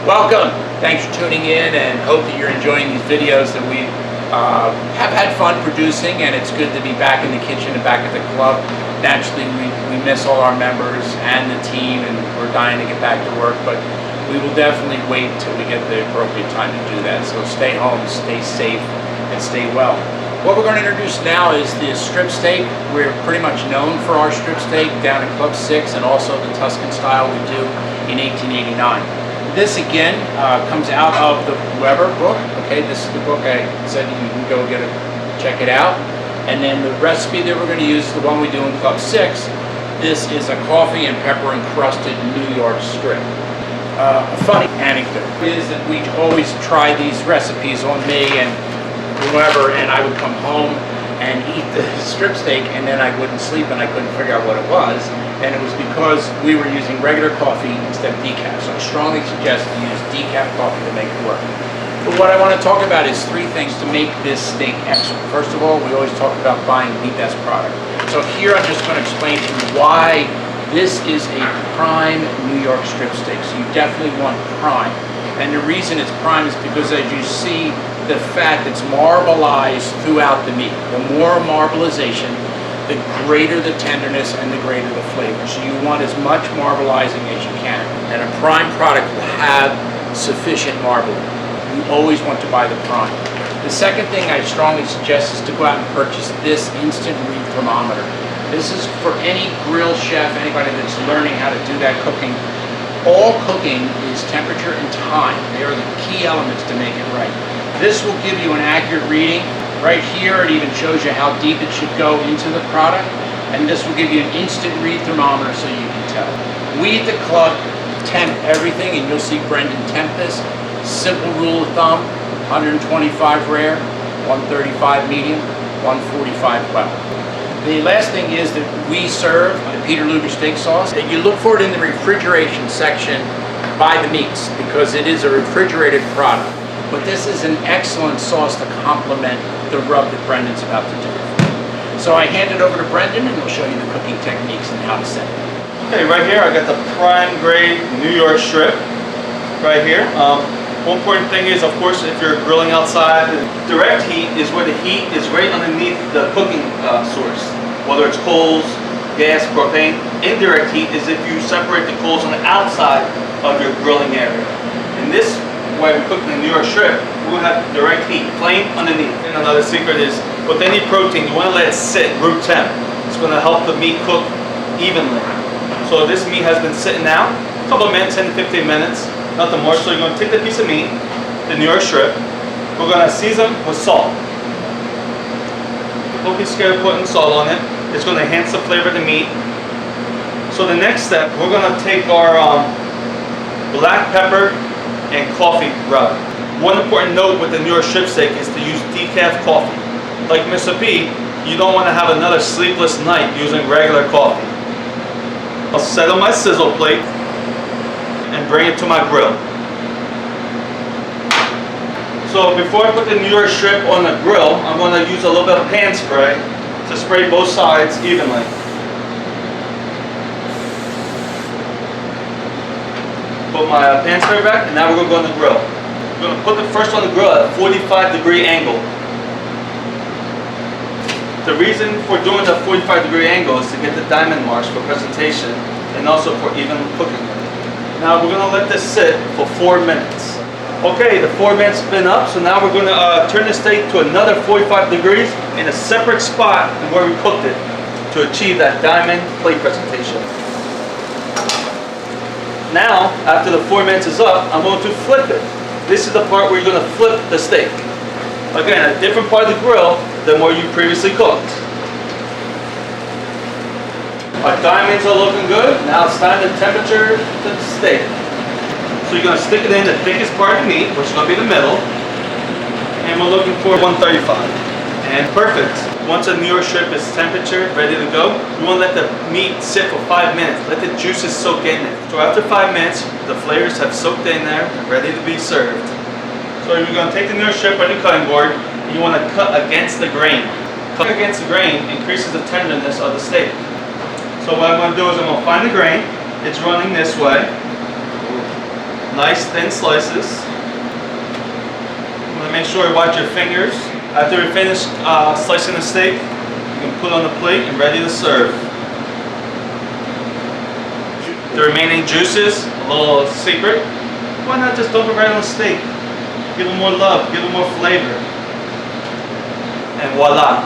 Welcome. Thanks for tuning in, and hope that you're enjoying these videos that we have had fun producing, and it's good to be back in the kitchen and back at the club. Naturally, we miss all our members and the team, and we're dying to get back to work, but we will definitely wait until we get the appropriate time to do that. So stay home, stay safe, and stay well. What we're going to introduce now is the strip steak. We're pretty much known for our strip steak down in Club 6, and also the Tuscan style we do in 1889. This again comes out of the Weber book. Okay, this is the book I said you can go check it out. And then the recipe that we're going to use is the one we do in Club 6. This is a coffee and pepper encrusted New York strip. A funny anecdote is that we always try these recipes on me and whoever, and I would come home and eat the strip steak, and then I wouldn't sleep and I couldn't figure out what it was, and it was because we were using regular coffee instead of decaf. So I strongly suggest you use decaf coffee to make it work. But what I want to talk about is three things to make this steak excellent. First of all, we always talk about buying the best product. So here I'm just going to explain to you why this is a prime New York strip steak. So you definitely want prime. And the reason it's prime is because, as you see, the fat that's marbleized throughout the meat. The more marbleization, the greater the tenderness and the greater the flavor. So you want as much marbleizing as you can. And a prime product will have sufficient marbling. You always want to buy the prime. The second thing I strongly suggest is to go out and purchase this instant read thermometer. This is for any grill chef, anybody that's learning how to do that cooking. All cooking is temperature and time. They are the key elements to make it right. This will give you an accurate reading. Right here, it even shows you how deep it should go into the product. And this will give you an instant read thermometer so you can tell. We at the club temp everything, and you'll see Brendan temp this. Simple rule of thumb, 125 rare, 135 medium, 145 well. The last thing is that we serve the Peter Luger steak sauce. That you look for it in the refrigeration section by the meats, because it is a refrigerated product. But this is an excellent sauce to complement the rub that Brendan's about to do. So I hand it over to Brendan, and he'll show you the cooking techniques and how to set it. Okay, right here I got the prime grade New York strip right here. One important thing is, of course, if you're grilling outside, direct heat is where the heat is right underneath the cooking source, whether it's coals, gas, propane. Indirect heat is if you separate the coals on the outside of your grilling area. In this way, we cook the New York strip, we will have direct heat, flame underneath. And another secret is, with any protein, you want to let it sit room temp. It's going to help the meat cook evenly. So this meat has been sitting now a couple of minutes, 10 to 15 minutes. Nothing more. So you're going to take the piece of meat, the New York strip. We're going to season with salt. Don't be scared of putting salt on it. It's going to enhance the flavor of the meat. So the next step, we're going to take our black pepper and coffee rub. One important note with the New York strip steak is to use decaf coffee. Like Mr. P, you don't want to have another sleepless night using regular coffee. I'll set on my sizzle plate and bring it to my grill. So before I put the New York strip on the grill, I'm going to use a little bit of pan spray to spray both sides evenly. Put my pan spray back, and now we're going to go on the grill. We're going to put the first on the grill at a 45-degree angle. The reason for doing the 45-degree angle is to get the diamond marks for presentation and also for even cooking. Now we're going to let this sit for 4 minutes. Okay, the 4 minutes have been up, so now we're going to turn the steak to another 45 degrees in a separate spot than where we cooked it to achieve that diamond plate presentation. Now, after the 4 minutes is up, I'm going to flip it. This is the part where you're going to flip the steak. Again, a different part of the grill than where you previously cooked. Our diamonds are looking good. Now it's time to temperature the steak. So you're going to stick it in the thickest part of the meat, which is going to be the middle. And we're looking for 135. And perfect. Once a New York strip is temperatured, ready to go, we want to let the meat sit for 5 minutes. Let the juices soak in it. So after 5 minutes, the flavors have soaked in there, ready to be served. So you're going to take the New York strip on your cutting board, and you want to cut against the grain. Cut against the grain increases the tenderness of the steak. So what I'm going to do is I'm going to find the grain. It's running this way. Nice thin slices. You want to make sure you watch your fingers. After you finish slicing the steak, you can put it on the plate and ready to serve. The remaining juices, a little secret, why not just dump it right on the steak? Give it more love, give it more flavor. And voila,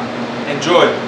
enjoy.